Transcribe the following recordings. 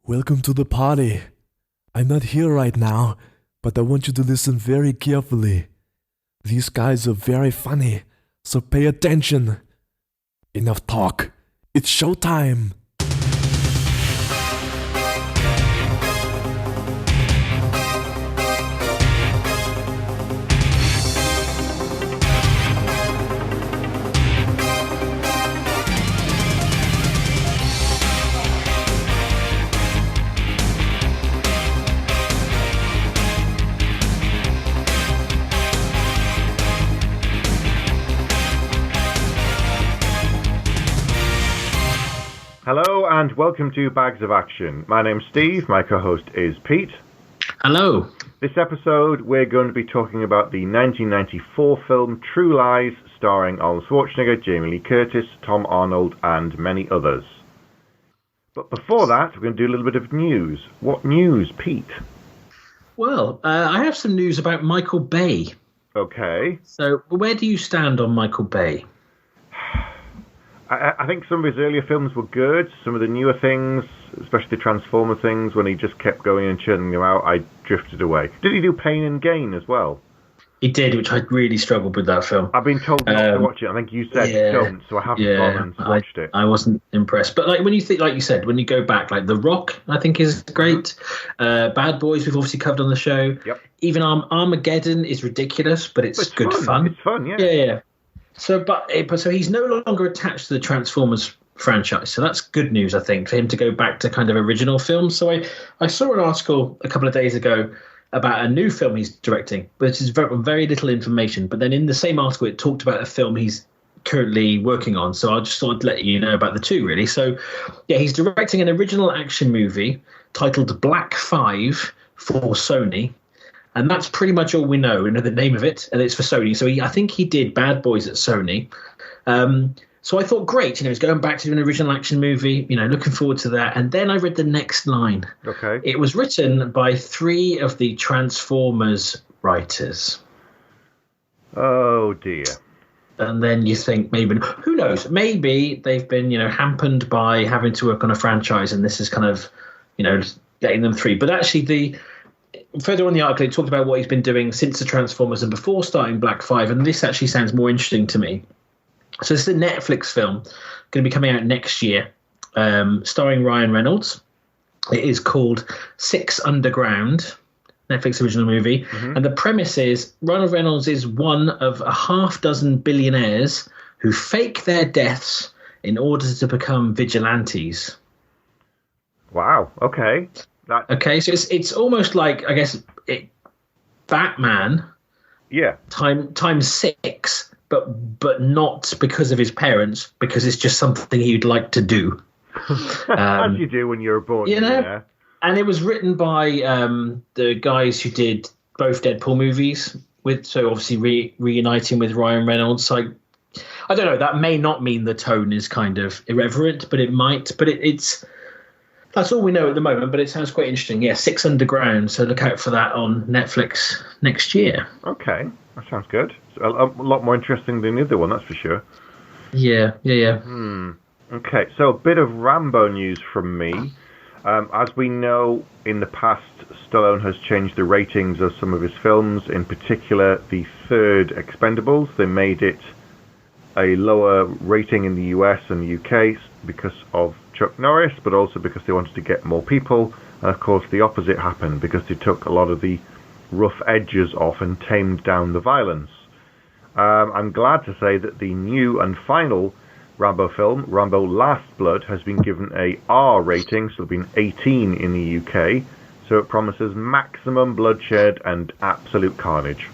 Welcome to the party. I'm not here right now, but I want you to listen very carefully. These guys are very funny, so pay attention. Enough talk. It's showtime. Hello and welcome to Bags of Action. My name's Steve, my co-host is Pete. Hello. This episode we're going to be talking about the 1994 film True Lies, starring Arnold Schwarzenegger, Jamie Lee Curtis, Tom Arnold and many others. But before that, we're going to do a little bit of news. What news, Pete? Well, I have some news about Michael Bay. Okay. So, where do you stand on Michael Bay? I think some of his earlier films were good. Some of the newer things, especially the Transformer things, when he just kept going and churning them out, I drifted away. Did he do Pain and Gain as well? He did, which I really struggled with that film. I've been told not to watch it. I think you said don't, so I haven't gone and watched it. I wasn't impressed. But when you think, like you said, when you go back, The Rock, I think is great. Bad Boys, we've obviously covered on the show. Yep. Even Armageddon is ridiculous, but it's good fun. It's fun, yeah. Yeah. So he's no longer attached to the Transformers franchise. So that's good news, I think, for him to go back to kind of original films. So I saw an article a couple of days ago about a new film he's directing, which is very, very little information. But then in the same article, it talked about a film he's currently working on. So I just thought I'd let you know about the two, really. So, yeah, he's directing an original action movie titled Black 5 for Sony. And that's pretty much all we know. We know the name of it, and it's for Sony. So I think he did Bad Boys at Sony. So I thought, great, he's going back to do an original action movie. Looking forward to that. And then I read the next line. Okay. It was written by 3 of the Transformers writers. Oh dear. And then you think maybe, who knows? Maybe they've been, hampered by having to work on a franchise, and this is kind of, getting them 3. But actually, further on the article, it talked about what he's been doing since the Transformers and before starting Black 5, and this actually sounds more interesting to me. So this is a Netflix film, going to be coming out next year, starring Ryan Reynolds. It is called Six Underground, Netflix original movie, and the premise is Ryan Reynolds is one of a half-dozen billionaires who fake their deaths in order to become vigilantes. Wow, okay. Okay, so it's almost like, I guess, Batman. Yeah. Times 6, but not because of his parents, because it's just something he'd like to do. As you do when you're born. Yeah. And it was written by the guys who did both Deadpool movies, so obviously reuniting with Ryan Reynolds. So I don't know. That may not mean the tone is kind of irreverent, but it might. But it's. That's all we know at the moment, but it sounds quite interesting. Yeah, Six Underground, so look out for that on Netflix next year. Okay, that sounds good. A lot more interesting than the other one, that's for sure. Yeah. Okay, so a bit of Rambo news from me. As we know, in the past, Stallone has changed the ratings of some of his films, in particular the third Expendables. They made it a lower rating in the US and the UK because of Chuck Norris, but also because they wanted to get more people. And of course the opposite happened because they took a lot of the rough edges off and tamed down the violence. I'm glad to say that the new and final Rambo film, Rambo Last Blood, has been given a R rating, so it's been 18 in the UK, so it promises maximum bloodshed and absolute carnage.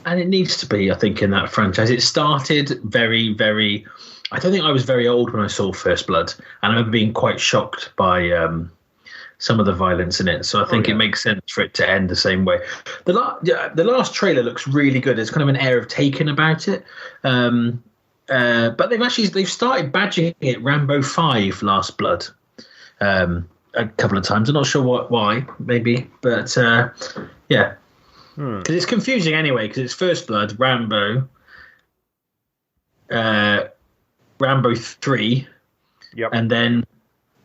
And it needs to be, I think, in that franchise. It started very, very... I don't think I was very old when I saw First Blood, and I remember being quite shocked by some of the violence in it. So I think it makes sense for it to end the same way. The last trailer looks really good. There's kind of an air of Taken about it. But they've started badging it Rambo 5 Last Blood a couple of times. I'm not sure why, maybe, but yeah. Because it's confusing anyway, because it's First Blood, Rambo, Rambo 3, Yep. and then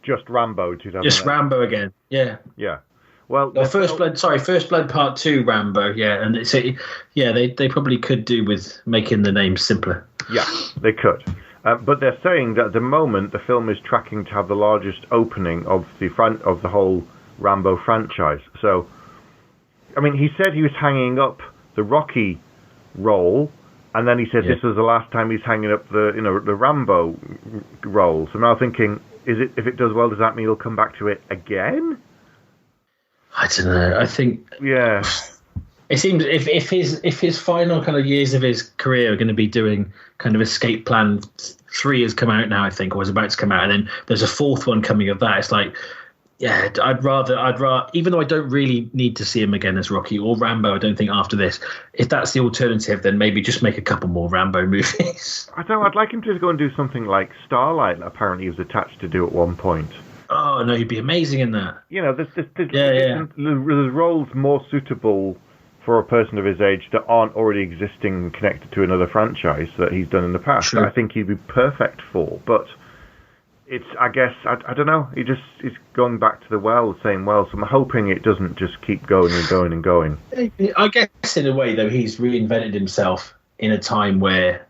just Rambo 2008. Just Rambo again. Yeah. Yeah. Well, First Blood Part 2 Rambo. Yeah, and they probably could do with making the name simpler. Yeah, they could. But they're saying that at the moment the film is tracking to have the largest opening of the whole Rambo franchise. So, I mean, he said he was hanging up the Rocky role, and then he said this was the last time he's hanging up the Rambo role. So now thinking, if it does well, does that mean he'll come back to it again? I don't know. I think it seems if his final kind of years of his career are going to be doing kind of Escape Plan 3 has come out now, I think, or was about to come out, and then there's a fourth one coming of that. It's like, yeah, I'd rather, even though I don't really need to see him again as Rocky or Rambo, I don't think after this, if that's the alternative, then maybe just make a couple more Rambo movies. I'd like him to go and do something like Starlight. Apparently, he was attached to do at one point. Oh no, he'd be amazing in that. You know, there's roles more suitable for a person of his age that aren't already existing and connected to another franchise that he's done in the past. Sure. I think he'd be perfect for. But it's, I guess, I don't know. He's going back to the same well. So I'm hoping it doesn't just keep going and going and going. I guess in a way, though, he's reinvented himself in a time where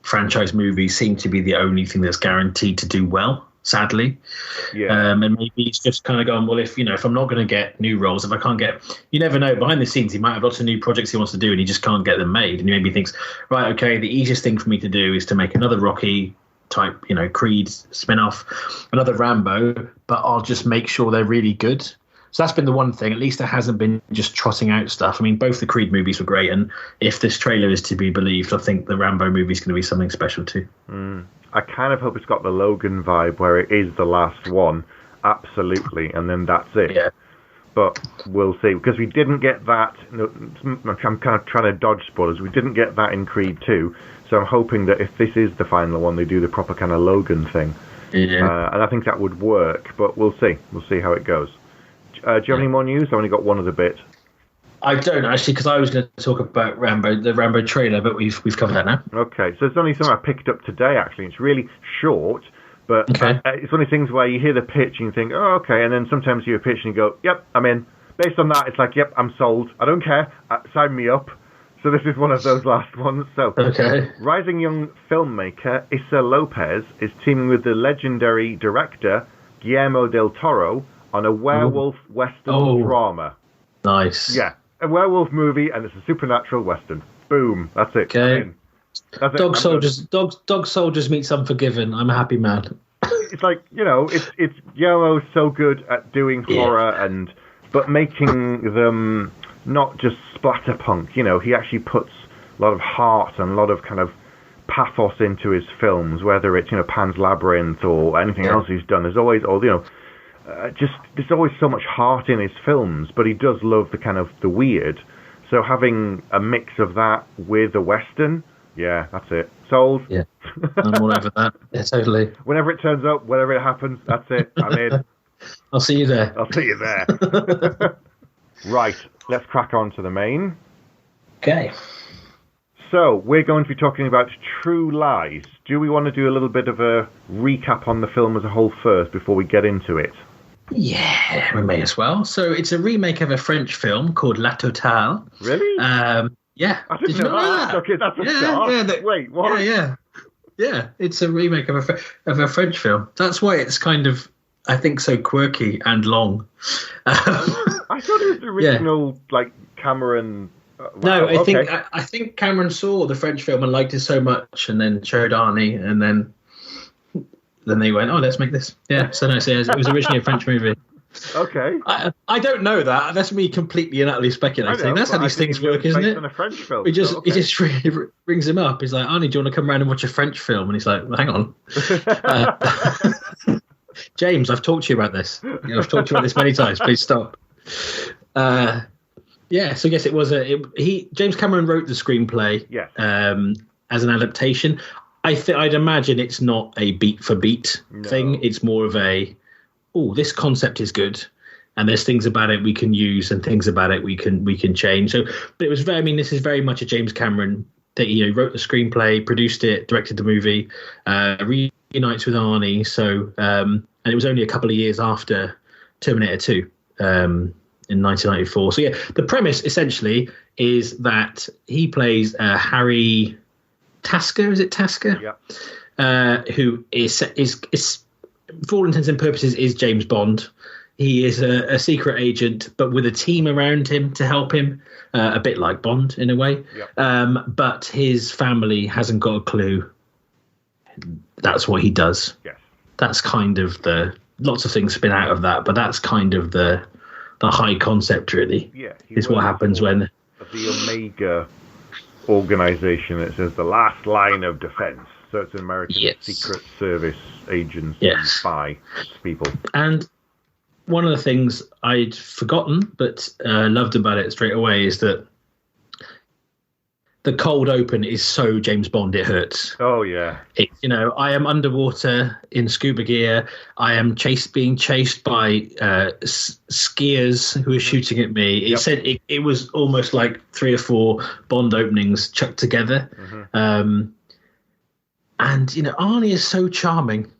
franchise movies seem to be the only thing that's guaranteed to do well. Sadly, and maybe he's just kind of going, well, if I'm not going to get new roles, if I can't get, you never know. Behind the scenes, he might have lots of new projects he wants to do, and he just can't get them made. And he maybe thinks, right, okay, the easiest thing for me to do is to make another Rocky type, Creed spin-off, another Rambo, but I'll just make sure they're really good. So that's been the one thing. At least it hasn't been just trotting out stuff. I mean, both the Creed movies were great, and if this trailer is to be believed, I think the Rambo movie is going to be something special too. I kind of hope it's got the Logan vibe where it is the last one, absolutely, and then that's it. Yeah. But we'll see, because we didn't get that. I'm kind of trying to dodge spoilers. We didn't get that in Creed 2, so I'm hoping that if this is the final one, they do the proper kind of Logan thing. Yeah. And I think that would work, but we'll see. We'll see how it goes. Do you have any more news? I've only got one other bit. I don't actually, because I was going to talk about the Rambo trailer, but we've covered that now. Okay, so it's only something I picked up today. Actually, it's really short, but it's one of these things where you hear the pitch and you think, oh, okay, and then sometimes you hear a pitch and you go, yep, I'm in. Based on that, it's like, yep, I'm sold. I don't care. Sign me up. So this is one of those last ones. So, rising young filmmaker Issa Lopez is teaming with the legendary director Guillermo del Toro on a werewolf western drama. Nice. Yeah. A werewolf movie, and it's a supernatural western. Boom. That's it. Okay. Dog soldiers meets Unforgiven. I'm a happy man. It's like, it's Guillermo's so good at doing horror but making them not just splatterpunk. He actually puts a lot of heart and a lot of kind of pathos into his films, whether it's Pan's Labyrinth or anything else he's done. There's always there's always so much heart in his films, but he does love the kind of the weird. So having a mix of that with a western, yeah, that's it. Sold. Yeah, I'm all over that. Yeah, totally. Whenever it turns up, whenever it happens, that's it. I'm in. I'll see you there. Right, let's crack on to the main. Okay. So, we're going to be talking about True Lies. Do we want to do a little bit of a recap on the film as a whole first before we get into it? Yeah, we may as well. So it's a remake of a French film called La Totale. Really? Yeah. I didn't know that. Okay, that's a start. Yeah, wait, what? Yeah, it's a remake of a French film. That's why it's kind of, I think, so quirky and long. I thought it was the original, Cameron... No, I think Cameron saw the French film and liked it so much, and then showed Arnie, and then they went, "Oh, let's make this." Yeah, so it was originally a French movie. Okay. I don't know that. That's me completely and utterly speculating. That's how these things work, isn't it? On a French film. He just rings him up. He's like, "Arnie, do you want to come around and watch a French film?" And he's like, well, "Hang on, James, I've talked to you about this. I've talked to you about this many times. Please stop." Yeah, so yes, it was James Cameron wrote the screenplay as an adaptation. I'd imagine it's not a beat for beat thing. It's more of this concept is good, and there's things about it we can use, and things about it we can change. So, but it was this is very much a James Cameron that he wrote the screenplay, produced it, directed the movie, reunites with Arnie. So, and it was only a couple of years after Terminator 2 in 1994. So yeah, the premise essentially is that he plays Harry Tasker. Is it Tasker? Yeah. Who is for all intents and purposes is James Bond. He is a secret agent, but with a team around him to help him, a bit like Bond in a way. Yep. But his family hasn't got a clue. That's what he does. Yes. That's kind of lots of things spin out of that, but that's kind of the high concept, really. Yeah. Is what happens when the Omega organization that says the last line of defense. So it's an American Secret Service agency, spy people. And one of the things I'd forgotten but loved about it straight away is that the cold open is so James Bond it hurts. Oh yeah. I am underwater in scuba gear. I am being chased by skiers who are shooting at me. It said it was almost like 3 or 4 Bond openings chucked together. Mm-hmm. And Arnie is so charming.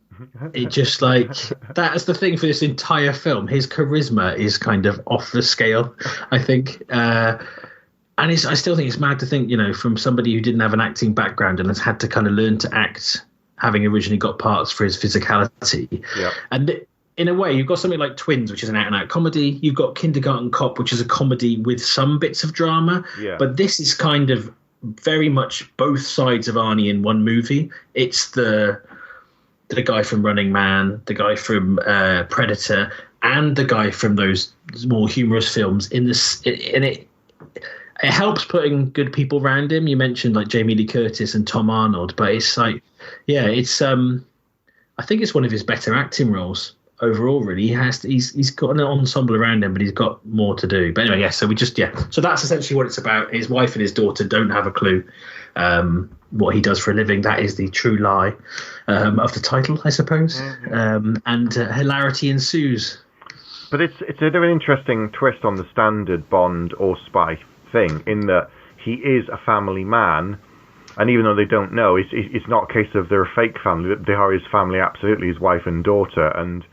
It just that's the thing for this entire film. His charisma is kind of off the scale, I think. And I still think it's mad to think, from somebody who didn't have an acting background and has had to kind of learn to act, having originally got parts for his physicality. Yeah. And in a way, you've got something like Twins, which is an out-and-out comedy. You've got Kindergarten Cop, which is a comedy with some bits of drama. Yeah. But this is kind of very much both sides of Arnie in one movie. It's the guy from Running Man, the guy from Predator, and the guy from those more humorous films in this. And it helps putting good people around him. You mentioned like Jamie Lee Curtis and Tom Arnold, but it's I think it's one of his better acting roles overall. Really, he's got an ensemble around him, but he's got more to do. But anyway, so so that's essentially what it's about. His wife and his daughter don't have a clue what he does for a living. That is the true lie of the title, I suppose. Mm-hmm. And hilarity ensues. But it's a bit of an interesting twist on the standard Bond or spy thing, in that he is a family man, and even though they don't know, it's not a case of they're a fake family. They are his family, absolutely, his wife and daughter, and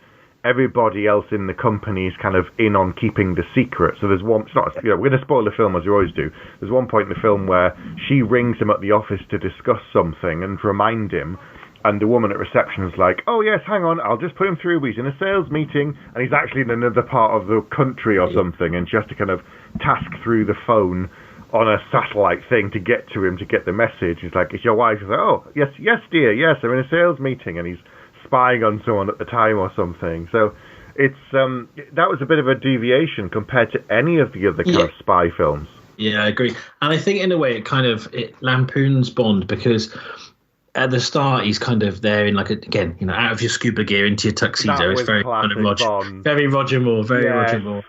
everybody else in the company is kind of in on keeping the secret. So there's one, it's not, we're going to spoil the film as we always do. There's one point in the film where she rings him at the office to discuss something and remind him, and the woman at reception is like, oh yes, hang on, I'll just put him through, he's in a sales meeting, and he's actually in another part of the country or something, and she has to kind of task through the phone on a satellite thing to get to him, to get the message. He's like, it's your wife. He's like, oh, yes dear, yes, I'm in a sales meeting, and he's spying on someone at the time or something. So it's that was a bit of a deviation compared to any of the other kind of spy films. Yeah, I agree. And I think in a way it lampoons Bond, because at the start he's kind of there in like out of your scuba gear into your tuxedo. It's very kind of Roger Moore.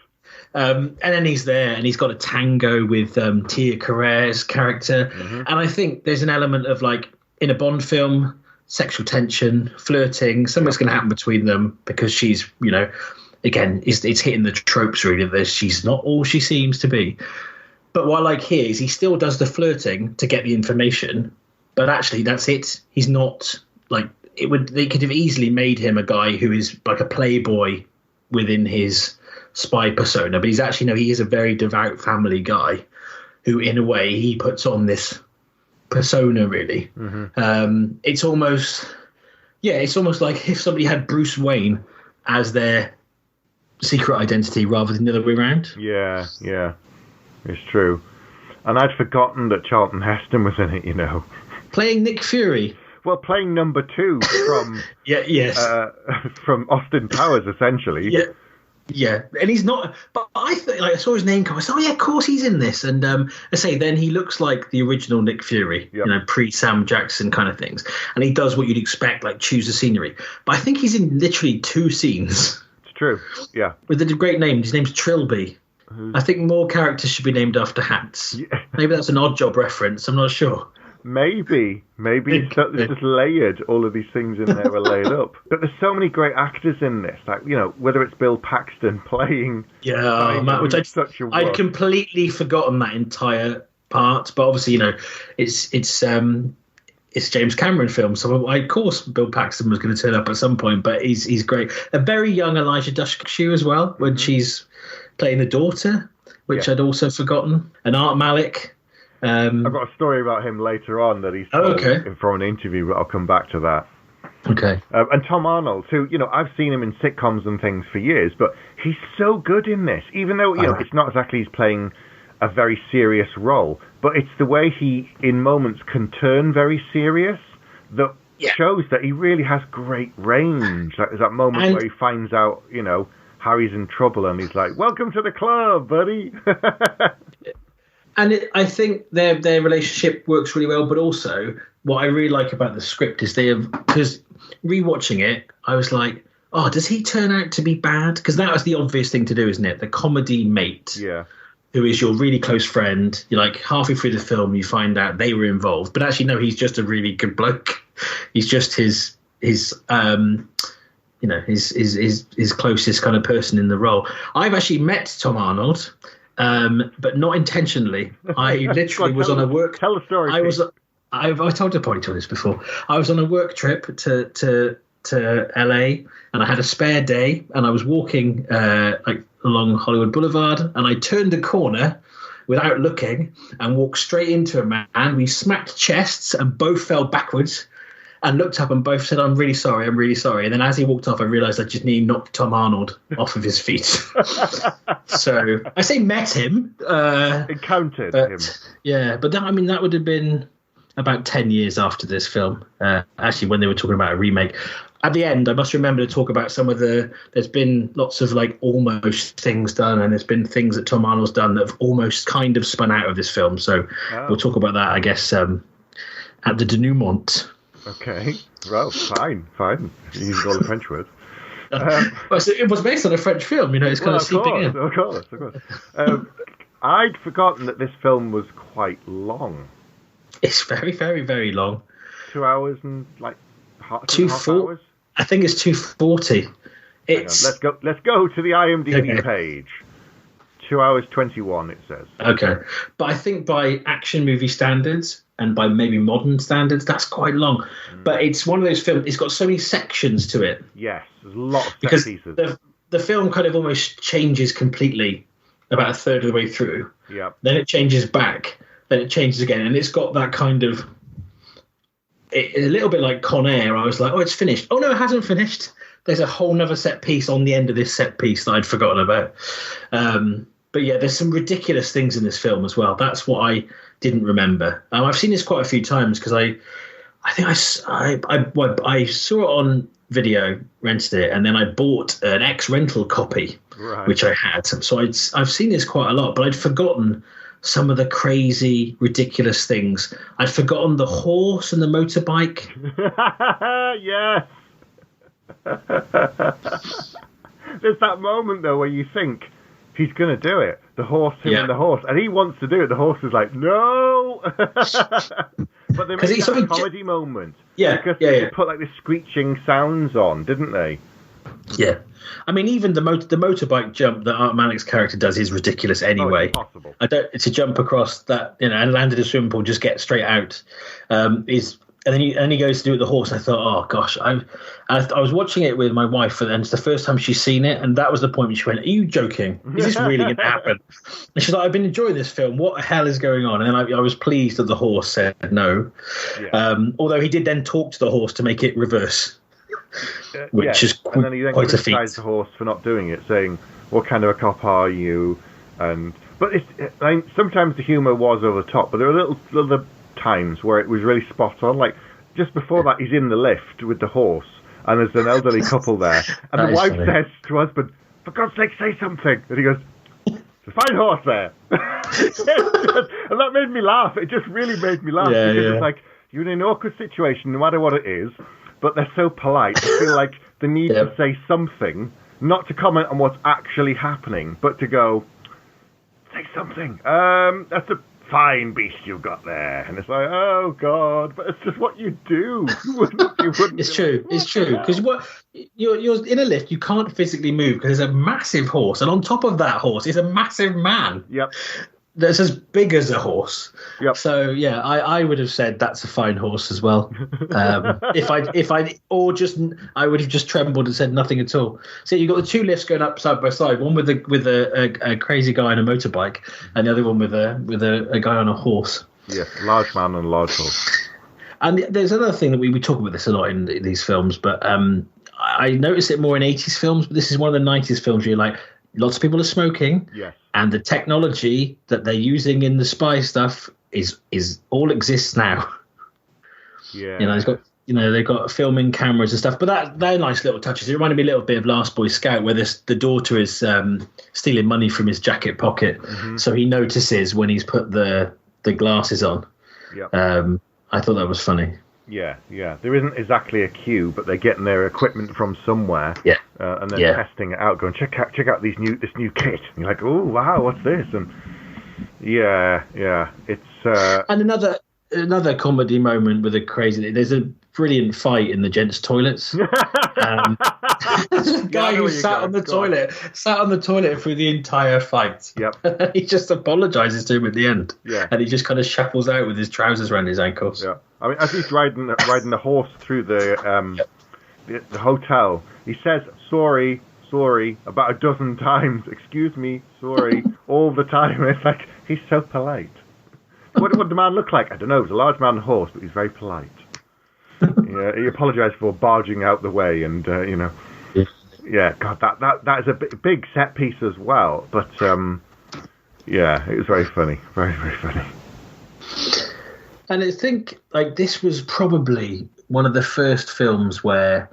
And then he's there and he's got a tango with Tia Carrere's character. Mm-hmm. And I think there's an element of like in a Bond film, sexual tension, flirting, something's going to happen between them, because she's, again, it's hitting the tropes really that she's not all she seems to be. But what I like here is he still does the flirting to get the information, but actually that's it. He's not like they could have easily made him a guy who is like a playboy within his spy persona, but he's actually, he is a very devout family guy who in a way he puts on this persona really. Mm-hmm. It's almost like if somebody had Bruce Wayne as their secret identity rather than the other way around. Yeah, it's true. And I'd forgotten that Charlton Heston was in it, playing Nick Fury. Well, playing number 2 from from Austin Powers, essentially. Yeah, and he's not. But I think I saw his name come. I said, "Oh yeah, of course he's in this." And I say, then he looks like the original Nick Fury, pre Sam Jackson kind of things. And he does what you'd expect, like choose the scenery. But I think he's in literally 2 scenes. It's true. Yeah, with a great name. His name's Trilby. I think more characters should be named after hats. Yeah. Maybe that's an Odd Job reference. I'm not sure. Maybe it's just layered. All of these things in there are layered up. But there's so many great actors in this, like whether it's Bill Paxton playing, which I'd completely forgotten that entire part. But obviously, it's it's a James Cameron film, so of course Bill Paxton was going to turn up at some point. But he's great. A very young Eliza Dushku as well, when she's playing the daughter, which I'd also forgotten. And Art Malik. I've got a story about him later on that he's from an interview, but I'll come back to that. Okay. And Tom Arnold, who, I've seen him in sitcoms and things for years, but he's so good in this, even though, it's not exactly he's playing a very serious role, but it's the way he, in moments, can turn very serious that shows that he really has great range. Like, there's that moment where he finds out, Harry's in trouble and he's like, welcome to the club, buddy. And I think their relationship works really well, but also what I really like about the script is because rewatching it, I was like, oh, does he turn out to be bad? Because that was the obvious thing to do, isn't it? The comedy mate, who is your really close friend. You're like halfway through the film, you find out they were involved, but actually, no, he's just a really good bloke. He's just his closest kind of person in the role. I've actually met Tom Arnold. But not intentionally. I literally was on a work. Tell the story. I told you probably told this before. I was on a work trip to LA, and I had a spare day, and I was walking along Hollywood Boulevard, and I turned a corner without looking and walked straight into a man. We smacked chests and both fell backwards. And looked up and both said, I'm really sorry. And then as he walked off, I realised I just nearly knocked Tom Arnold off of his feet. So I say met him. Encountered him. Yeah, but that would have been about 10 years after this film. Actually, when they were talking about a remake. At the end, I must remember to talk about some of there's been lots of almost things done, and there's been things that Tom Arnold's done that have almost kind of spun out of this film. So we'll talk about that, I guess, at the denouement. Okay, well, fine. You've got a French word. So it was based on a French film, it's kind of seeping in. Of course. I'd forgotten that this film was quite long. It's very, very, very long. 2 hours and half hours? I think it's 2:40. Let's go to the IMDb page. 2 hours 21, it says. Okay, but I think by action movie standards and by maybe modern standards, that's quite long. But it's one of those films. It's got so many sections to it. Yes, there's a lot of set pieces. The film kind of almost changes completely about a third of the way through. Yeah. Then it changes back. Then it changes again, and it's got that kind of a little bit like Con Air. I was like, oh, it's finished. Oh no, it hasn't finished. There's a whole nother set piece on the end of this set piece that I'd forgotten about. But yeah, there's some ridiculous things in this film as well. That's what I didn't remember. I've seen this quite a few times because I think I saw it on video, rented it, and then I bought an ex-rental copy, which I had. So I've seen this quite a lot, but I'd forgotten some of the crazy, ridiculous things. I'd forgotten the horse and the motorbike. Yes. There's that moment, though, where you think, he's going to do it. The horse, and the horse. And he wants to do it. The horse is like, no! But they made that a comedy moment. Yeah, because they put the screeching sounds on, didn't they? Yeah. I mean, even the motorbike jump that Art Malik's character does is ridiculous anyway. Oh, it's impossible. To jump across that, and land in a swimming pool, just get straight out, and then he goes to do it with the horse. I thought, oh gosh, I was watching it with my wife, and it's the first time she's seen it, and that was the point when she went, "Are you joking? Is this really going to happen?" And she's like, "I've been enjoying this film. What the hell is going on?" And then I was pleased that the horse said no, although he did then talk to the horse to make it reverse, which is and then he then quite a feat. Criticized the horse for not doing it, saying, "What kind of a cop are you?" But sometimes the humour was over the top, but there were little times where it was really spot on. Like just before that, he's in the lift with the horse, and there's an elderly couple there, and the wife says to her husband, "For God's sake, say something!" And he goes, "There's a fine horse there," and that made me laugh. It just really made me laugh because it's like you're in an awkward situation, no matter what it is, but they're so polite. I feel like the need to say something, not to comment on what's actually happening, but to go, say something. That's a fine beast you've got there. And it's like, oh God, but it's just what you do. You wouldn't It's true. It's true. Because you're in a lift, you can't physically move because there's a massive horse, and on top of that horse is a massive man. Yep. that's as big as a horse. Yep. So yeah, I would have said that's a fine horse as well. I would have just trembled and said nothing at all. So you've got the two lifts going up side by side, one with a crazy guy on a motorbike, and the other one with a guy on a horse. Yes, large man and large horse. And there's another thing that we talk about this a lot in these films, but I notice it more in 80s films, but this is one of the 90s films where you're like, lots of people are smoking, and the technology that they're using in the spy stuff is all exists now. Yeah, they've got filming cameras and stuff, but they're nice little touches. It reminded me a little bit of Last Boy Scout, where the daughter is stealing money from his jacket pocket, so he notices when he's put the glasses on. Yeah, I thought that was funny. Yeah. There isn't exactly a queue, but they're getting their equipment from somewhere. Yeah. And then testing it out, going check out this new kit. And you're like, oh wow, what's this? And yeah, it's and another comedy moment with a crazy. There's a brilliant fight in the gents' toilets. Guy who sat on the toilet through the entire fight. Yep. He just apologizes to him at the end. Yeah. And he just kind of shuffles out with his trousers around his ankles. Yeah. I mean, as he's riding the horse through the hotel, he says sorry about a dozen times. Excuse me, sorry, all the time. It's like he's so polite. What did the man look like? I don't know. He was a large man on a horse, but he's very polite. Yeah, he apologised for barging out the way, and yeah, God, that is a big set piece as well. But yeah, it was very funny, very very funny. And I think this was probably one of the first films where,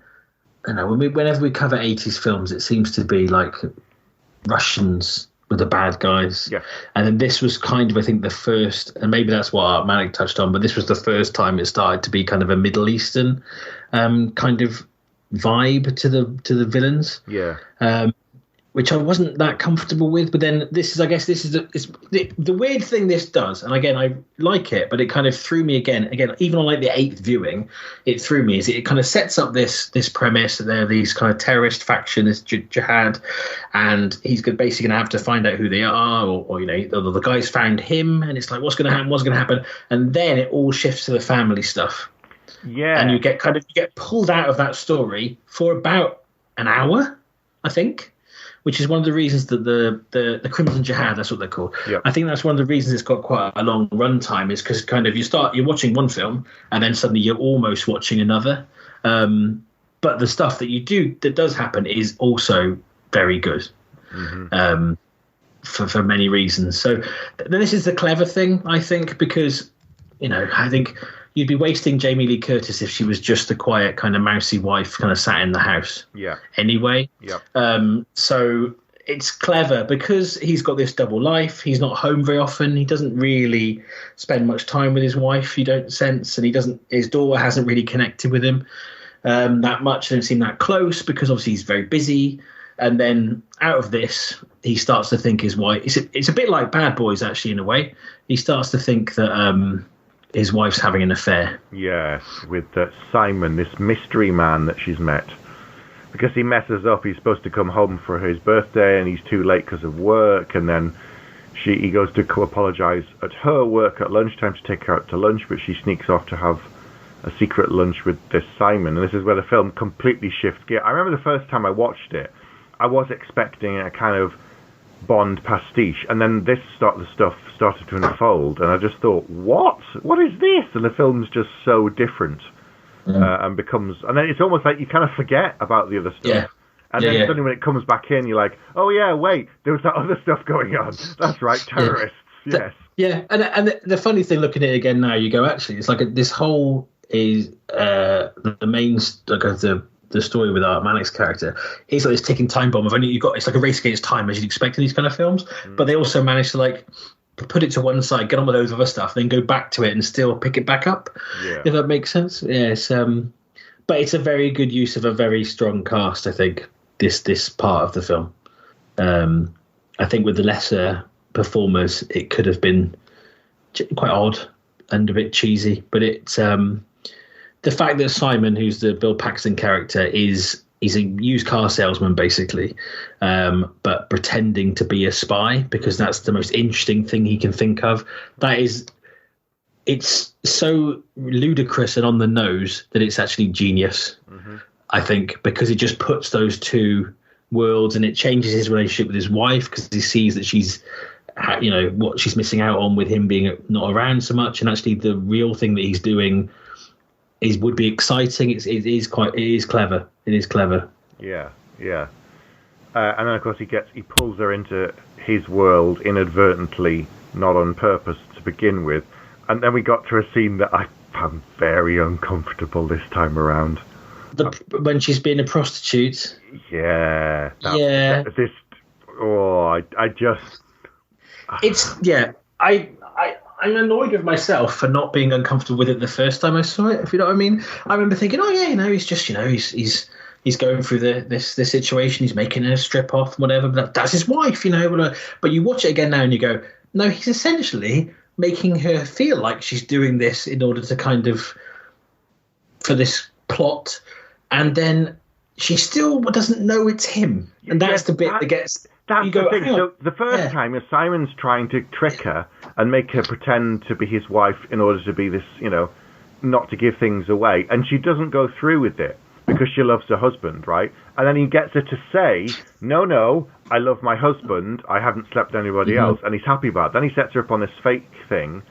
whenever we cover 80s films, it seems to be like Russians were the bad guys. Yeah. And then this was kind of, I think, the first, and maybe that's what Malik touched on, but this was the first time it started to be kind of a Middle Eastern kind of vibe to the villains. Yeah. Which I wasn't that comfortable with, but then this is the weird thing this does, and again I like it, but it kind of threw me again even on the 8th viewing, it threw me. Is it kind of sets up this premise that there are these kind of terrorist faction, this jihad, and he's basically going to have to find out who they are, or the guy's found him, and it's like what's going to happen, and then it all shifts to the family stuff. Yeah, and you get pulled out of that story for about an hour, I think. Which is one of the reasons that the Crimson Jihad, that's what they're called. Yep. I think that's one of the reasons it's got quite a long run time, is because kind of you're watching one film and then suddenly you're almost watching another. But the stuff that does happen is also very good, for many reasons. So this is the clever thing, I think, because I think you'd be wasting Jamie Lee Curtis if she was just the quiet kind of mousy wife kind of sat in the house. Yeah. Anyway. Yep. So it's clever because he's got this double life. He's not home very often. He doesn't really spend much time with his wife, you don't sense, and his daughter hasn't really connected with him that much. They don't seem that close because obviously he's very busy. And then out of this, he starts to think his wife. It's a bit like Bad Boys, actually, in a way. He starts to think that his wife's having an affair. Yes, with Simon, this mystery man that she's met. Because he messes up, he's supposed to come home for his birthday, and he's too late because of work, and then he goes to apologise at her work at lunchtime to take her out to lunch, but she sneaks off to have a secret lunch with this Simon, and this is where the film completely shifts gear. I remember the first time I watched it, I was expecting a kind of Bond pastiche, and then the stuff started to unfold, and I just thought, what is this? And the film's just so different, and then it's almost like you kind of forget about the other stuff, and then suddenly when it comes back in, you're like, oh yeah, wait, there was that other stuff going on. That's right, terrorists. Yes. Yeah, and the funny thing, looking at it again now, you go, actually, it's like this whole is the main the story with Malik's character. He's like this ticking time bomb of it's like a race against time, as you'd expect in these kind of films. But they also manage to put it to one side, get on with those other stuff, then go back to it and still pick it back up. Yeah. If that makes sense. Yes. But it's a very good use of a very strong cast, I think, this part of the film. I think with the lesser performers, it could have been quite odd and a bit cheesy, but it's the fact that Simon, who's the Bill Paxton character, is he's a used car salesman basically, but pretending to be a spy because that's the most interesting thing he can think of. It's so ludicrous and on the nose that it's actually genius, I think, because it just puts those two worlds and it changes his relationship with his wife because he sees that she's, what she's missing out on with him being not around so much. And actually the real thing that he's doing would be exciting. It is clever. It is clever. Yeah. And then of course he pulls her into his world inadvertently, not on purpose to begin with. And then we got to a scene that I found very uncomfortable this time around. When she's being a prostitute. Yeah. I I'm annoyed with myself for not being uncomfortable with it the first time I saw it, if you know what I mean. I remember thinking, he's just, he's going through this situation, he's making her strip off, whatever, but that's his wife, But you watch it again now and you go, no, he's essentially making her feel like she's doing this in order to kind of, for this plot, and then she still doesn't know it's him. And that's the bit that gets... That's the thing. So the first time, Simon's trying to trick her and make her pretend to be his wife in order to be this, not to give things away. And she doesn't go through with it because she loves her husband, right? And then he gets her to say, no, I love my husband. I haven't slept with anybody else. And he's happy about it. Then he sets her up on this fake thing.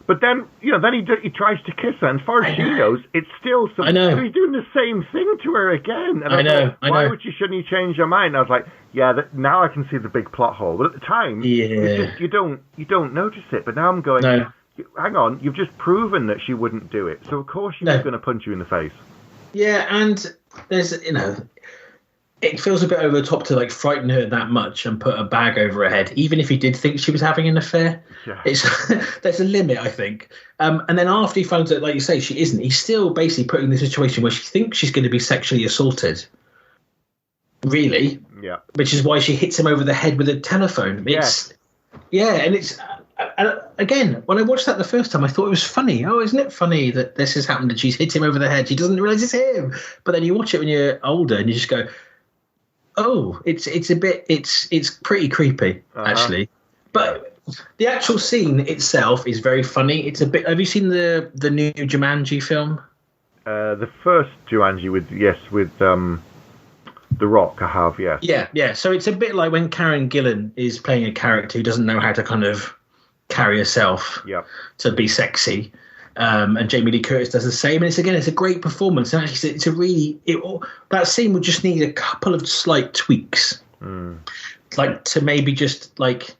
But then, then he tries to kiss her. And as far as she knows, it's still something. I know. So he's doing the same thing to her again. And I know. Shouldn't he change her mind? And I was like, now I can see the big plot hole. But at the time, it's just, you don't notice it. But now I'm going, hang on, you've just proven that she wouldn't do it. So of course she was going to punch you in the face. Yeah, and there's, it feels a bit over the top to frighten her that much and put a bag over her head, even if he did think she was having an affair. Yeah. There's a limit, I think. And then after he finds out, like you say, she isn't, he's still basically putting in the situation where she thinks she's going to be sexually assaulted. Really? Yeah. Which is why she hits him over the head with a telephone. And it's... again, when I watched that the first time, I thought it was funny. Oh, isn't it funny that this has happened and she's hit him over the head? She doesn't realise it's him. But then you watch it when you're older and you just go... Oh, it's pretty creepy, actually. But the actual scene itself is very funny. It's a bit. Have you seen the new Jumanji film? The first Jumanji with The Rock. I have, yes. Yeah. So it's a bit like when Karen Gillan is playing a character who doesn't know how to kind of carry herself to be sexy. And Jamie Lee Curtis does the same, and it's a great performance. And actually, that scene would just need a couple of slight tweaks, to maybe just at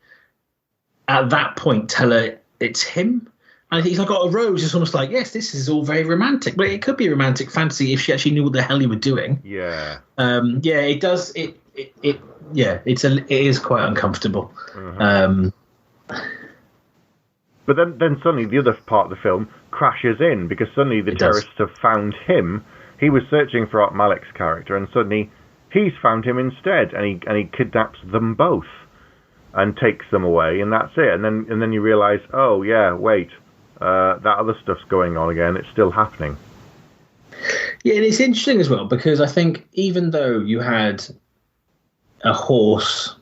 that point tell her it's him. And he's got a rose. It's almost like, yes, this is all very romantic, but it could be a romantic fantasy if she actually knew what the hell he were doing. Yeah. It does. It is quite uncomfortable. But then suddenly the other part of the film crashes in because suddenly the terrorists have found him. He was searching for Malik's character, and suddenly he's found him instead, and he kidnaps them both and takes them away, and that's it. And then you realise, oh yeah, wait, that other stuff's going on again. It's still happening. Yeah, and it's interesting as well because I think even though you had a horse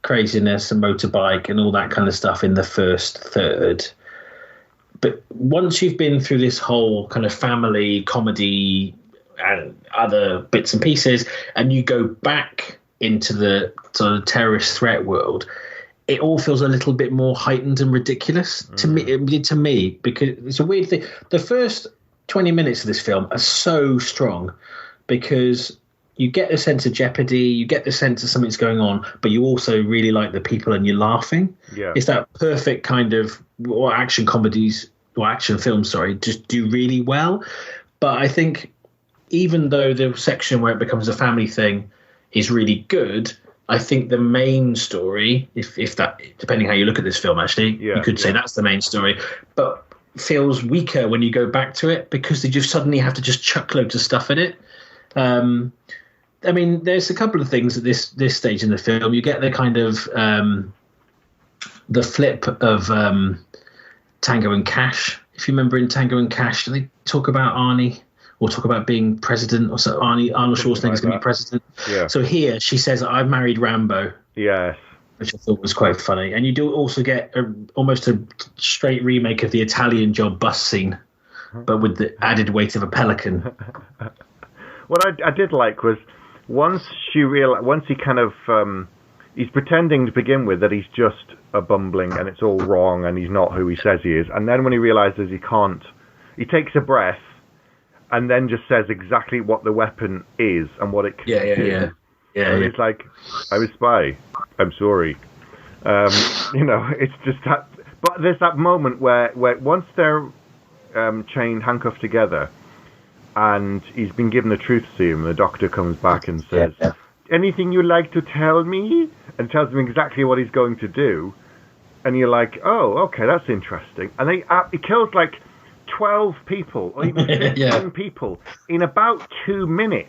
craziness and motorbike and all that kind of stuff in the first third, but once you've been through this whole kind of family comedy and other bits and pieces and you go back into the sort of terrorist threat world, it all feels a little bit more heightened and ridiculous to me because it's a weird thing. The first 20 minutes of this film are so strong because you get a sense of jeopardy, you get the sense of something's going on, but you also really like the people and you're laughing. Yeah. It's that perfect kind of what action films, just do really well. But I think even though the section where it becomes a family thing is really good, I think the main story, if that, depending how you look at this film, actually, you could say that's the main story, but feels weaker when you go back to it because they just suddenly have to just chuck loads of stuff at it. I mean, there's a couple of things at this stage in the film. You get the kind of the flip of Tango and Cash. If you remember in Tango and Cash, do they talk about Arnie or talk about being president, or so. Arnold Schwarzenegger's going to be president. Yeah. So here she says, "I've married Rambo." Yes. Which I thought was quite funny. And you do also get almost a straight remake of the Italian Job bus scene, but with the added weight of a pelican. What I did like was once he kind of he's pretending to begin with that he's just a bumbling and it's all wrong and he's not who he says he is, and then when he realizes he can't, he takes a breath and then just says exactly what the weapon is and what it can do. And it's like, I'm a spy. I'm sorry. It's just that. But there's that moment where once they're chained, handcuffed together, and he's been given a truth serum, the doctor comes back and says, "Anything you'd like to tell me?" and tells him exactly what he's going to do. And you're like, "Oh, okay, that's interesting." And he kills like 12 people, or even 15 people in about 2 minutes.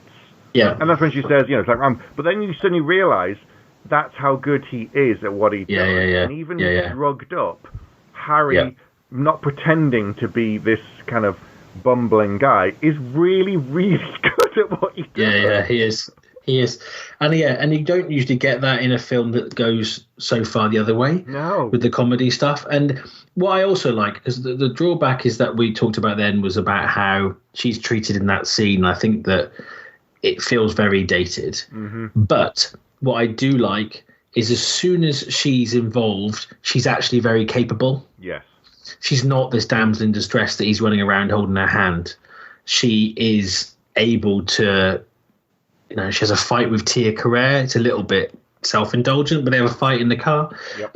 Yeah. And that's when she says, it's like, but then you suddenly realise that's how good he is at what he does. And even drugged up, Harry, not pretending to be this kind of bumbling guy, is really, really good at what he does. Yeah, he is. He is. And and you don't usually get that in a film that goes so far the other way. No. With the comedy stuff. And what I also like, because the drawback is that we talked about then was about how she's treated in that scene. I think that it feels very dated. Mm-hmm. But what I do like is as soon as she's involved, she's actually very capable. Yes. She's not this damsel in distress that he's running around holding her hand. She is able to, she has a fight with Tia Carrere. It's a little bit self-indulgent, but they have a fight in the car. Yep.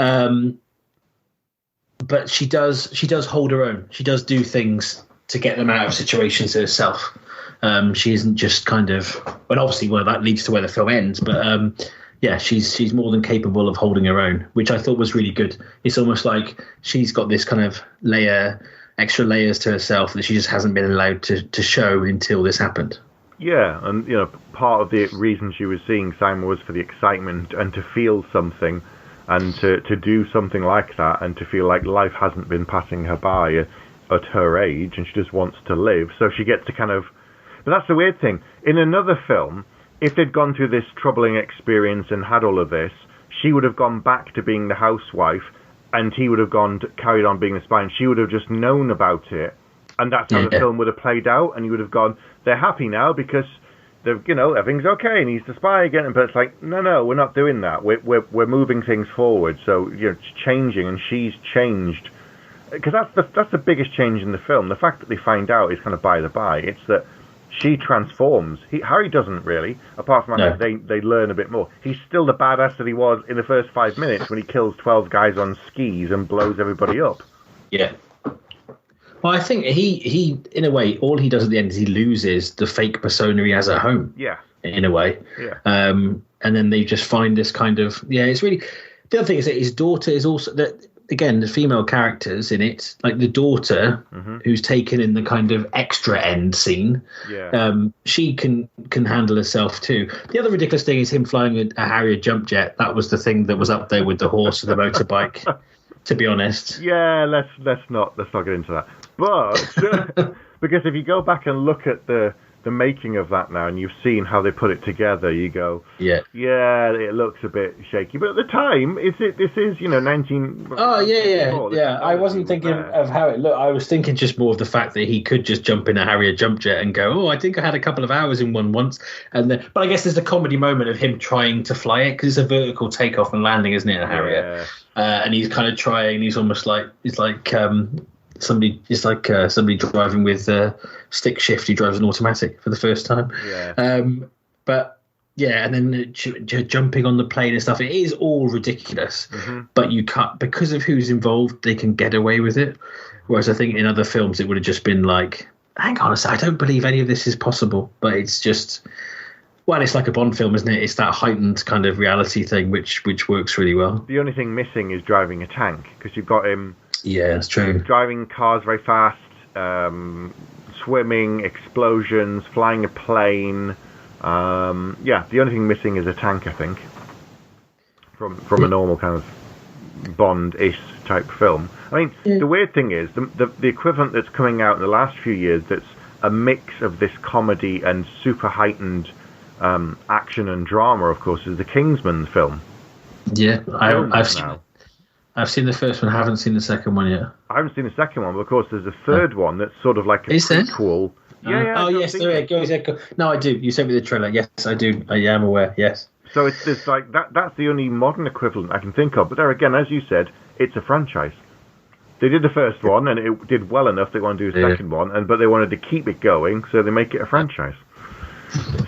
But she does hold her own. She does do things to get them out of situations herself. She isn't just kind of, but obviously, that leads to where the film ends. But she's more than capable of holding her own, which I thought was really good. It's almost like she's got this kind of extra layers to herself that she just hasn't been allowed to show until this happened. Yeah, and part of the reason she was seeing Simon was for the excitement and to feel something, and to do something like that, and to feel like life hasn't been passing her by at her age, and she just wants to live. So she gets to kind of. But that's the weird thing. In another film, if they'd gone through this troubling experience and had all of this, she would have gone back to being the housewife, and he would have carried on being the spy, and she would have just known about it, and that's how the film would have played out, and you would have gone, they're happy now because everything's okay, and he's the spy again. But it's like, no, we're not doing that. We're moving things forward. So it's changing, and she's changed, because that's the biggest change in the film. The fact that they find out is kind of by the by. It's that. She transforms. Harry doesn't really, apart from they learn a bit more. He's still the badass that he was in the first 5 minutes when he kills 12 guys on skis and blows everybody up. Yeah. Well, I think he in a way, all he does at the end is he loses the fake persona he has at home. Yeah. In a way. Yeah. And then they just find this kind of, it's really, the other thing is that his daughter is also, that again, the female characters in it, like the daughter, who's taken in the kind of extra end scene, she can handle herself too. The other ridiculous thing is him flying a Harrier jump jet. That was the thing that was up there with the horse and the motorbike, to be honest. Yeah, let's not get into that. But because if you go back and look at the making of that now, and you've seen how they put it together, you go, it looks a bit shaky. But at the time, this is 19. Oh yeah. I wasn't thinking of how it looked. I was thinking just more of the fact that he could just jump in a Harrier jump jet and go, oh, I think I had a couple of hours in one once, and then. But I guess there's a comedy moment of him trying to fly it, because it's a vertical takeoff and landing, isn't it, a Harrier? Yeah. And he's kind of trying. He's almost like somebody driving with stick shift. He drives an automatic for the first time. And then jumping on the plane and stuff. It is all ridiculous, but you can't, because of who's involved, they can get away with it. Whereas I think in other films it would have just been like, hang on a second, I don't believe any of this is possible. But it's just, it's like a Bond film, isn't it? It's that heightened kind of reality thing, which works really well. The only thing missing is driving a tank, because you've got him. Yeah, that's true. Driving cars very fast, swimming, explosions, flying a plane. The only thing missing is a tank, I think, from a normal kind of Bond-ish type film. I mean, the weird thing is the equivalent that's coming out in the last few years that's a mix of this comedy and super heightened action and drama, of course, is the Kingsman film. Yeah, I've seen the first one. I haven't seen the second one yet. I haven't seen the second one, but of course there's a third one that's sort of like a prequel. Oh, yes, there goes. No, I do. You sent me the trailer. Yes, I do. I am aware. Yes. So it's like that's the only modern equivalent I can think of. But there again, as you said, it's a franchise. They did the first one, and it did well enough. They want to do a second one, but they wanted to keep it going, so they make it a franchise.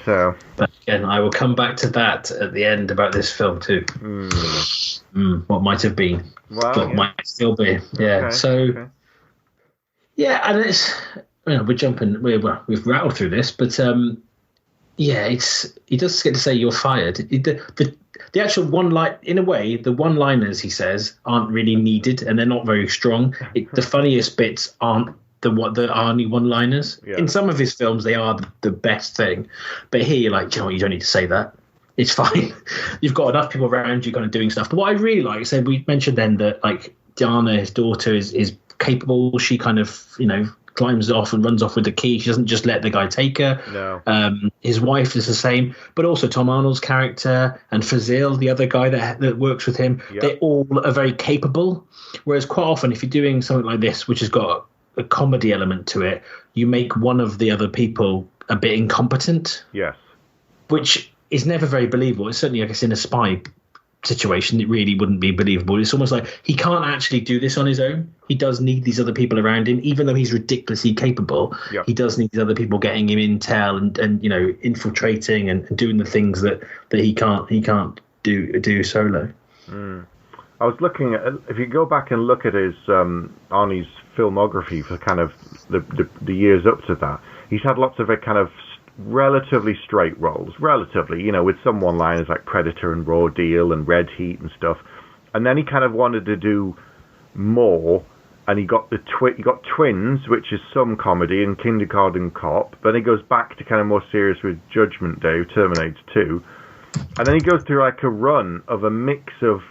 So, but again, I will come back to that at the end about this film too. What might have been, what might still be. Yeah. Yeah, and it's we're jumping. We've rattled through this, but he does get to say you're fired. The actual in a way, the one-liners he says aren't really needed, and they're not very strong. The funniest bits aren't the Arnie one-liners. Yeah. In some of his films, they are the best thing, but here you're like, you don't need to say that. It's fine. You've got enough people around you kind of doing stuff. But what I really like, so we mentioned then that like Diana, his daughter, is capable. She kind of climbs off and runs off with the key. She doesn't just let the guy take her. No. His wife is the same, but also Tom Arnold's character and Fazil, the other guy that works with him, they all are very capable. Whereas quite often, if you're doing something like this, which has got a comedy element to it, you make one of the other people a bit incompetent. Yes. Which is never very believable. It's certainly, I guess, in a spy situation, it really wouldn't be believable. It's almost like he can't actually do this on his own. He does need these other people around him, even though he's ridiculously capable. Yep. He does need these other people getting him intel and infiltrating and doing the things that he can't do solo. I was looking at, if you go back and look at his Arnie's filmography for kind of the years up to that, he's had lots of kind of relatively straight roles, with some one-liners like Predator and Raw Deal and Red Heat and stuff. And then he kind of wanted to do more, and he got Twins, which is some comedy, and Kindergarten Cop. Then he goes back to kind of more serious with Judgment Day, Terminator 2. And then he goes through like a run of a mix of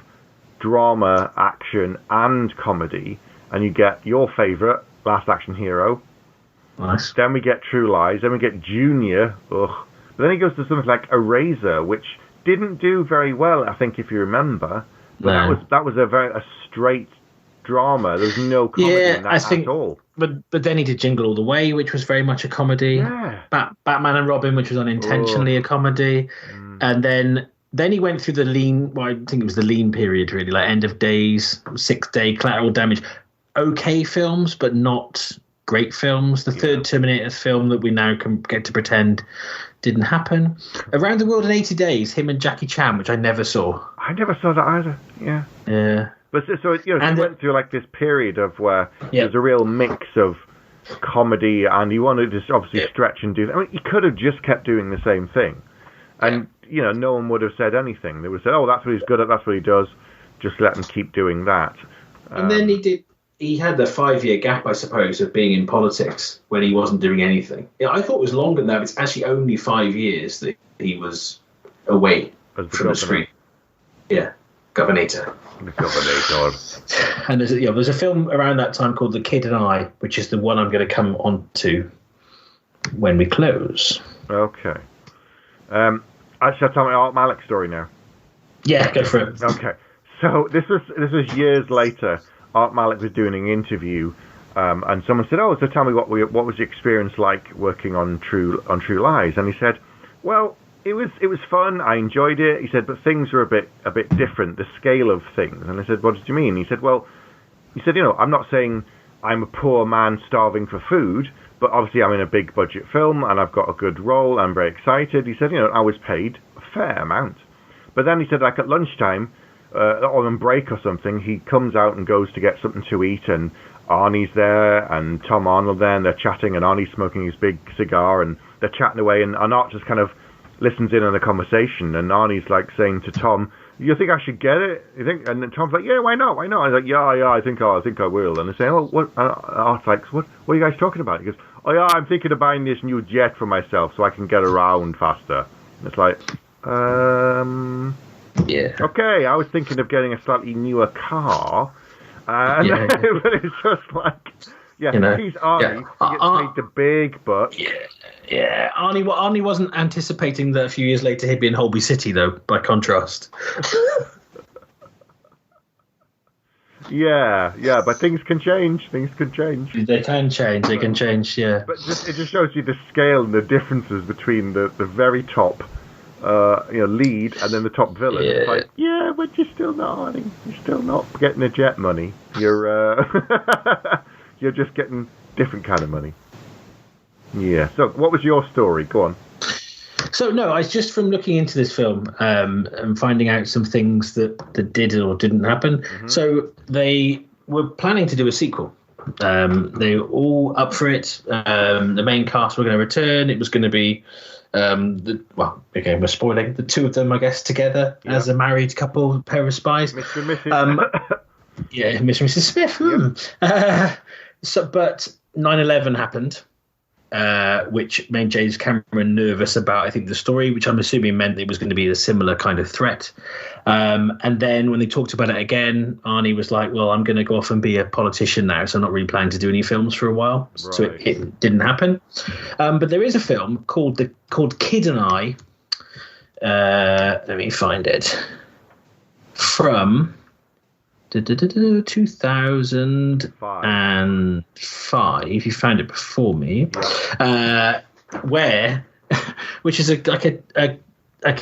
drama, action, and comedy. And you get your favourite, Last Action Hero. Nice. Then we get True Lies. Then we get Junior. Ugh. But then he goes to something like Eraser, which didn't do very well, I think, if you remember. But that was a straight drama. There was no comedy in that at all. But then he did Jingle All the Way, which was very much a comedy. Yeah. Batman and Robin, which was unintentionally a comedy. And then he went through the lean. Well, I think it was the lean period, really, like End of Days, 6th Day, Collateral Damage. Okay films, but not great films. The third Terminator film that we now can get to pretend didn't happen. Around the World in 80 Days, him and Jackie Chan, which I never saw. I never saw that either. Yeah. Yeah. But so he went through like this period of where there's a real mix of comedy, and he wanted to obviously stretch and do. I mean, he could have just kept doing the same thing, and no one would have said anything. They would have said, "Oh, that's what he's good at. That's what he does. Just let him keep doing that." And then he had the 5-year gap, I suppose, of being in politics when he wasn't doing anything. I thought it was longer than that. It's actually only 5 years that he was away from the screen. Yeah, Governator. The Governator. And there's a film around that time called The Kid and I, which is the one I'm going to come on to when we close. Okay. I shall tell my Art Malik story now. Yeah, go for it. Okay. So this was years later. Art Malik was doing an interview, and someone said, "Oh, so tell me what was your experience like working on True Lies?" And he said, "Well, it was fun. I enjoyed it." He said, "But things were a bit different. The scale of things." And I said, "What did you mean?" He said, I'm not saying I'm a poor man starving for food, but obviously I'm in a big budget film and I've got a good role. I'm very excited." He said, "I was paid a fair amount." But then he said, like at lunchtime, or on break or something, he comes out and goes to get something to eat, and Arnie's there and Tom Arnold there, and they're chatting, and Arnie's smoking his big cigar, and they're chatting away, and Art just kind of listens in on the conversation, and Arnie's like saying to Tom, "You think I should get it? You think?" And then Tom's like, "Yeah, why not? Why not?" I was like, "Yeah, I think I will." And they say, "Oh, what?" Art's like, "What are you guys talking about?" He goes, "Oh yeah, I'm thinking of buying this new jet for myself so I can get around faster." And it's like, yeah. Okay, I was thinking of getting a slightly newer car, but it's just like Yeah, you know. he's Arnie. Yeah. He gets paid the big bucks. Yeah. Arnie wasn't anticipating that a few years later he'd be in Holby City, though, by contrast. Yeah, but things can change. Things can change. They can change, yeah. But it just shows you the scale and the differences between the very top lead and then the top villain. Yeah. It's like, yeah, but you're still not Arnie. You're still not getting the jet money. You're you're just getting different kind of money. Yeah. So, what was your story? Go on. So no, I just from looking into this film and finding out some things that did or didn't happen. Mm-hmm. So they were planning to do a sequel. They were all up for it. The main cast were going to return. It was going to be, again, we're spoiling the two of them, I guess, together as a married couple, pair of spies. Mr. and Mrs. Yeah, Mr. and Mrs. Smith. Yep. But 9/11 happened. Which made James Cameron nervous about, I think, the story, which I'm assuming meant it was going to be a similar kind of threat. And then when they talked about it again, Arnie was like, well, I'm going to go off and be a politician now, so I'm not really planning to do any films for a while. Right. So it didn't happen. But there is a film called Kid and I. Let me find it. From 2005. You found it before me, which is like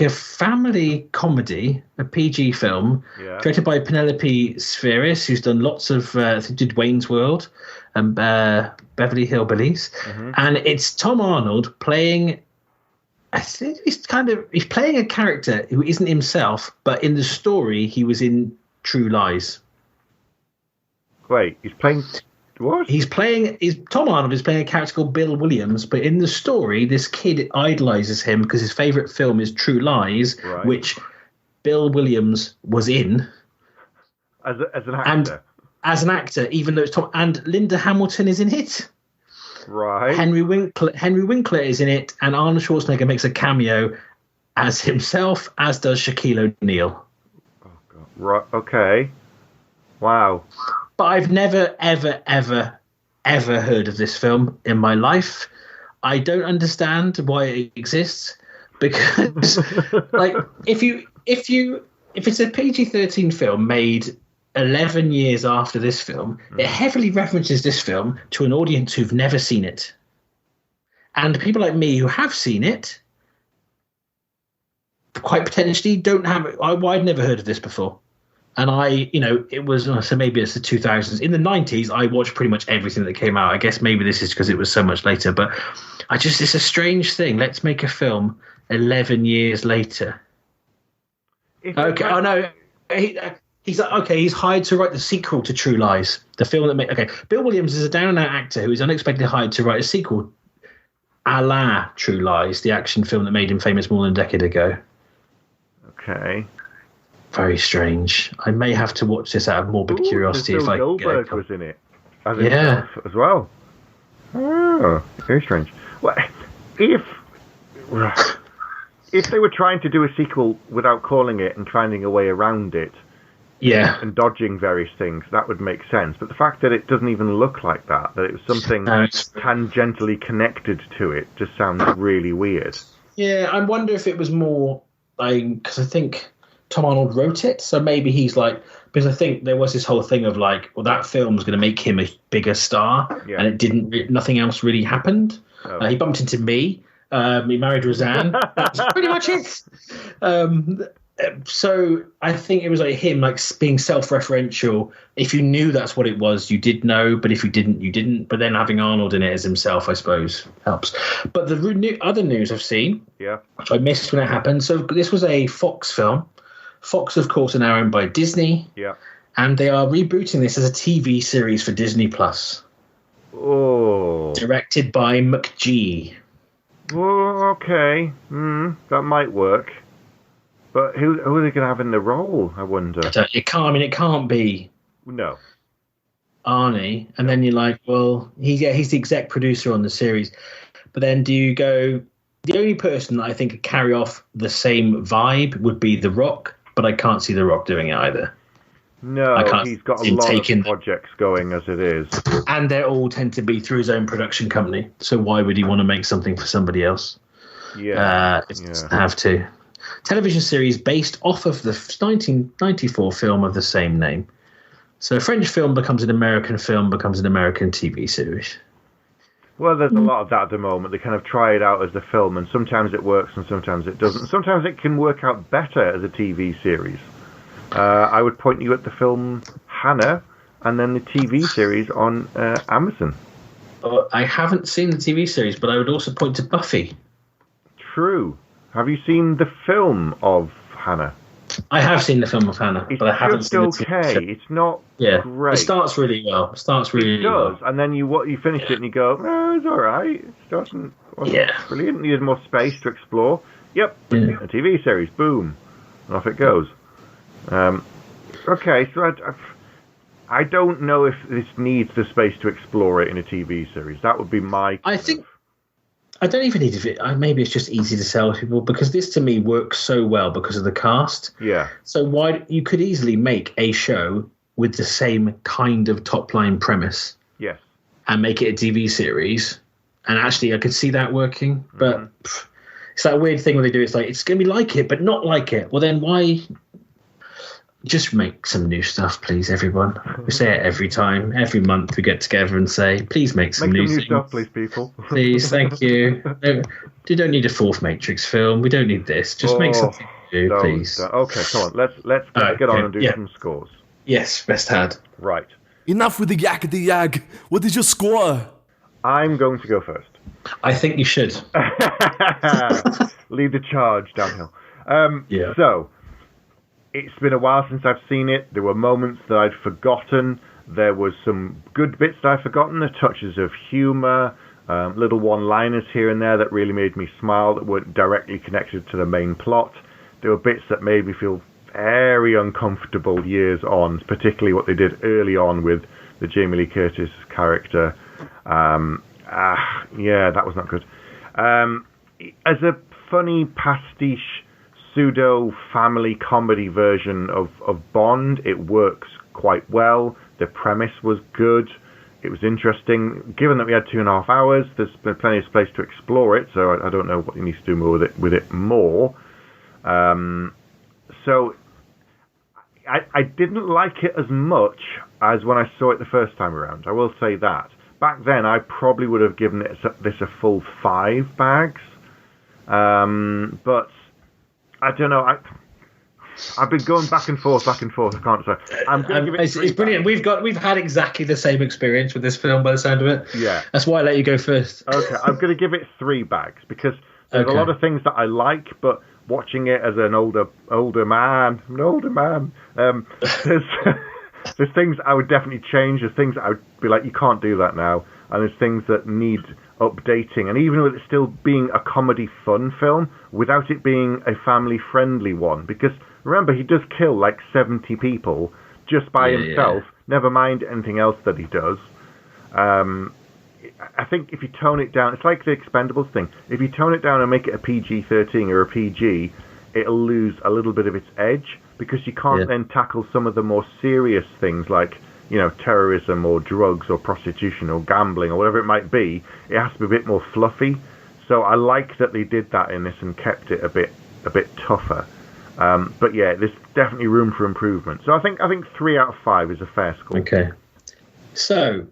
a family comedy, a PG film, directed by Penelope Spheris, who's done lots of did Wayne's World and Beverly Hillbillies, and it's Tom Arnold playing. I think he's playing a character who isn't himself, but in the story he was in True Lies. Wait, he's playing what? Tom Arnold is playing a character called Bill Williams, but in the story, this kid idolizes him because his favorite film is True Lies, which Bill Williams was in as an actor. And as an actor, even though it's Tom, and Linda Hamilton is in it. Right. Henry Winkler is in it, and Arnold Schwarzenegger makes a cameo as himself, as does Shaquille O'Neal. Oh God! Right. Okay. Wow. But I've never, ever, ever, ever heard of this film in my life. I don't understand why it exists, because, like, if it's a PG-13 film made 11 years after this film, it heavily references this film to an audience who've never seen it, and people like me who have seen it, quite potentially don't have it. I'd never heard of this before. And it was, so maybe it's the 2000s. In the 90s, I watched pretty much everything that came out. I guess maybe this is because it was so much later. But it's a strange thing. Let's make a film 11 years later. Okay. Oh, no. He's hired to write the sequel to True Lies. The film that made... Okay. Bill Williams is a down-and-out actor who is unexpectedly hired to write a sequel a la True Lies, the action film that made him famous more than a decade ago. Okay. Very strange. I may have to watch this out of morbid curiosity if I Goldberg was in it. As well. Oh, very strange. Well, if they were trying to do a sequel without calling it and finding a way around it, and dodging various things, that would make sense. But the fact that it doesn't even look like that it was something tangentially connected to it, just sounds really weird. Yeah, I wonder if it was more because I think Tom Arnold wrote it, so maybe he's like, because I think there was this whole thing of like, well, that film's going to make him a bigger star, and it didn't. Nothing else really happened. Oh. He bumped into me. He married Roseanne. That's pretty much it. So I think it was like him, like being self-referential. If you knew that's what it was, you did know, but if you didn't, you didn't. But then having Arnold in it as himself, I suppose, helps. But the other news I've seen, which I missed when it happened. So this was a Fox film. Fox, of course, are now owned by Disney. Yeah. And they are rebooting this as a TV series for Disney Plus. Oh. Directed by McG. Oh, okay. That might work. But who are they going to have in the role, I wonder? It can't be. No. Arnie. And then you're like, well, he's the exec producer on the series. But then do you go... The only person that I think could carry off the same vibe would be The Rock. But I can't see The Rock doing it either. No, I can't he's got a see him lot taking of projects going as it is. and they all tend to be through his own production company. So why would he want to make something for somebody else? If he doesn't have to. Television series based off of the 1994 film of the same name. So a French film becomes an American film, becomes an American TV series. Well, there's a lot of that at the moment. They kind of try it out as a film, and sometimes it works and sometimes it doesn't. Sometimes it can work out better as a TV series. I would point you at the film Hannah and then the TV series on Amazon. I haven't seen the TV series, but I would also point to Buffy. True. Have you seen the film of Hannah? I have seen the film of Hannah, but I haven't seen the TV okay. show. It's not great. It starts really well. It does, and then you finish it and you go, it's all right. It wasn't brilliant. Needed more space to explore. Yep, a TV series. Boom, and off it goes. Okay, so I don't know if this needs the space to explore it in a TV series. That would be my. I think. I don't even need it. Maybe it's just easy to sell to people because this to me works so well because of the cast. Yeah. So why you could easily make a show with the same kind of top line premise. Yes. And make it a TV series, and actually I could see that working. But it's that weird thing where they do. It's like it's going to be like it, but not like it. Well, then why? Just make some new stuff, please, everyone. We say it every time. Every month we get together and say, please make some new stuff, please, people. Please, thank you. You don't need a fourth Matrix film. We don't need this. Just make something new, please. Okay, come on. Let's get on and do some scores. Yes, best had. Right. Enough with the yak. What is your score? I'm going to go first. I think you should. Lead the charge downhill. Yeah. So, it's been a while since I've seen it. There were moments that I'd forgotten. There was some good bits that I'd forgotten, the touches of humour, little one-liners here and there that really made me smile that weren't directly connected to the main plot. There were bits that made me feel very uncomfortable years on, particularly what they did early on with the Jamie Lee Curtis character. That was not good. As a funny pastiche pseudo family comedy version of Bond, it works quite well. The premise was good. It was interesting. Given that we had 2.5 hours, there's been plenty of space to explore it, so I don't know what you need to do more with it more. So I didn't like it as much as when I saw it the first time around. I will say that. Back then, I probably would have given this a full 5 bags. But I don't know. I've been going back and forth. I can't say. I'm going to give it. It's brilliant. We've had exactly the same experience with this film by the sound of it. Yeah. That's why I let you go first. Okay, I'm going to give it 3 bags because there's a lot of things that I like, but watching it as an older man, there's things I would definitely change. There's things that I would be like, you can't do that now, and there's things that need updating. And even with it still being a comedy fun film, without it being a family friendly one, because remember, he does kill like 70 people just by himself. Never mind anything else that he does. I think if you tone it down, it's like the Expendables thing. If you tone it down and make it a PG-13 or a PG, it'll lose a little bit of its edge, because you can't then tackle some of the more serious things like, terrorism or drugs or prostitution or gambling or whatever it might be. It has to be a bit more fluffy. So I like that they did that in this and kept it a bit tougher. But yeah, there's definitely room for improvement. So I think 3 out of 5 is a fair score. Okay. So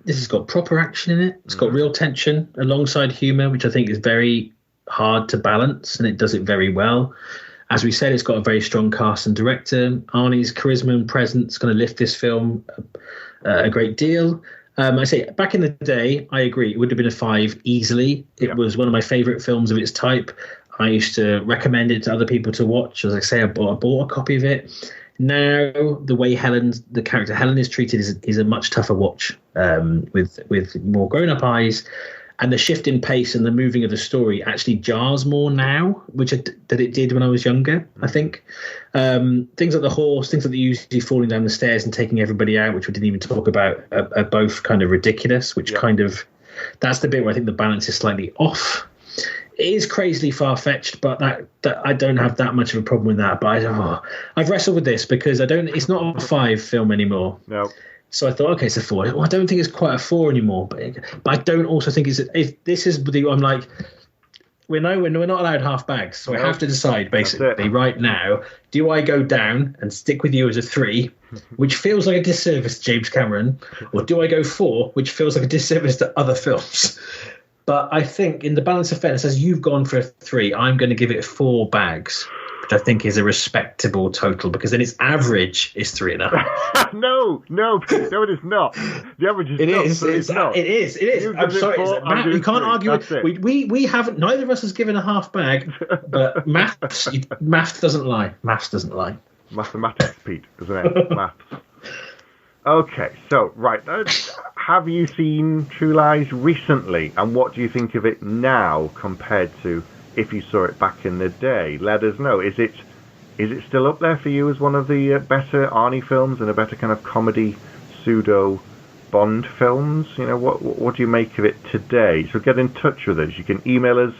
this has got proper action in it. It's got real tension alongside humour, which I think is very hard to balance, and it does it very well. As we said, it's got a very strong cast and director. Arnie's charisma and presence going to lift this film a great deal. I say, back in the day, I agree, it would have been a 5 easily. It was one of my favourite films of its type. I used to recommend it to other people to watch. As I say, I bought a copy of it. Now, the way the character Helen is treated is a much tougher watch, with more grown-up eyes. And the shift in pace and the moving of the story actually jars more now, that it did when I was younger, I think. Things like the horse, things like the usually falling down the stairs and taking everybody out, which we didn't even talk about, are both kind of ridiculous, which kind of... That's the bit where I think the balance is slightly off. is crazily far-fetched, but that I don't have that much of a problem with that. But I've wrestled with this because it's not a 5 film anymore. No. So I thought, okay, it's a 4. Well, I don't think it's quite a 4 anymore, but I don't also think I'm like, we're not allowed half bags, so I have to decide basically right now: do I go down and stick with you as a 3, which feels like a disservice to James Cameron, or do I go 4, which feels like a disservice to other films? But I think, in the balance of fairness, as you've gone for a 3, I'm going to give it 4 bags, which I think is a respectable total, because then its average is 3.5. No, it is not. The average is not. It is. I'm sorry, Matt, you can't argue it. We haven't. Neither of us has given a half bag, but maths doesn't lie. Maths doesn't lie. Mathematics, Pete, isn't it? Maths. Okay, so right, have you seen True Lies recently, and what do you think of it now compared to if you saw it back in the day? Let us know. Is it still up there for you as one of the better Arnie films and a better kind of comedy pseudo Bond films? You know, what do you make of it today? So get in touch with us. You can email us,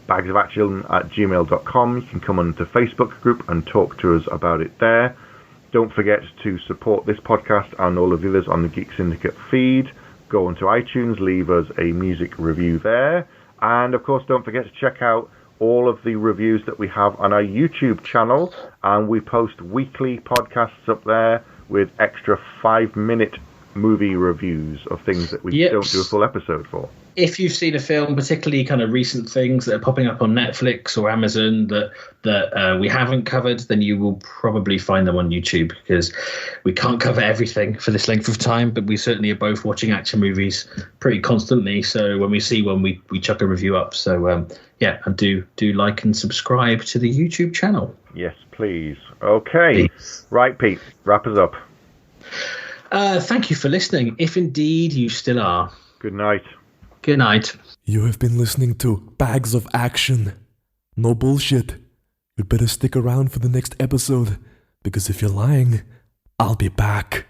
bagsofaction@gmail.com. You can come onto the Facebook group and talk to us about it there. Don't forget to support this podcast and all of the others on the Geek Syndicate feed. Go onto iTunes, leave us a music review there. And, of course, don't forget to check out all of the reviews that we have on our YouTube channel. And we post weekly podcasts up there with extra 5-minute movie reviews of things that we don't do a full episode for. If you've seen a film, particularly kind of recent things that are popping up on Netflix or Amazon that we haven't covered, then you will probably find them on YouTube, because we can't cover everything for this length of time, but we certainly are both watching action movies pretty constantly. So when we see one, we chuck a review up. So and do like and subscribe to the YouTube channel. Yes, please. Okay. Please. Right, Pete, wrap us up. Thank you for listening, if indeed you still are. Good night. Good night. You have been listening to Bags of Action. No bullshit. You'd better stick around for the next episode, because if you're lying, I'll be back.